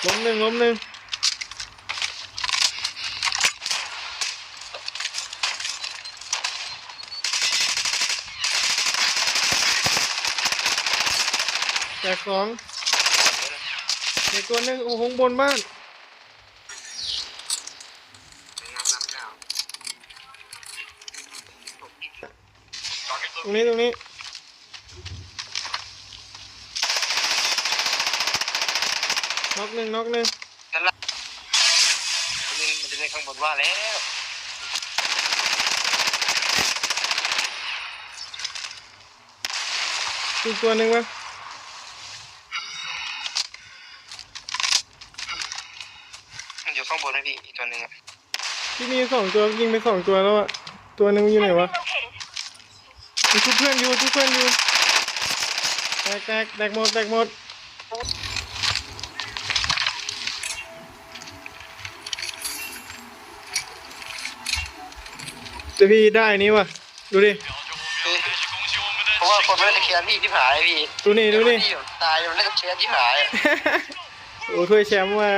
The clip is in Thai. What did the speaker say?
ล้มหนึ่งล้มหนึ่งแตกสองเด็กตัวหนึ่งโอ้โหบนบ้านตรงนี้น็อกหนึ่งน็อกหนึ่งนั่นละมันจะเล่นข้างบนว่าแล้วอีกตัวหนึ่งวะมันอยู่ข้างบนนะพี่อีกตัวหนึ่งอ่ะที่มีสองตัวยิงไปสองตัวแล้วอะตัวหนึ่งอยู่ไหนวะมันชุบเพื่อนอยู่แตกหมดแต่พี่ได้นี่วะดูดิ เพราะว่าคนไม่ได้เคลียร์พี่ที่หายพี่ ดูนี่ ตายมันไม่ได้เคลียร์ที่หาย โอ้ถ้วยแชมป์ว่ะ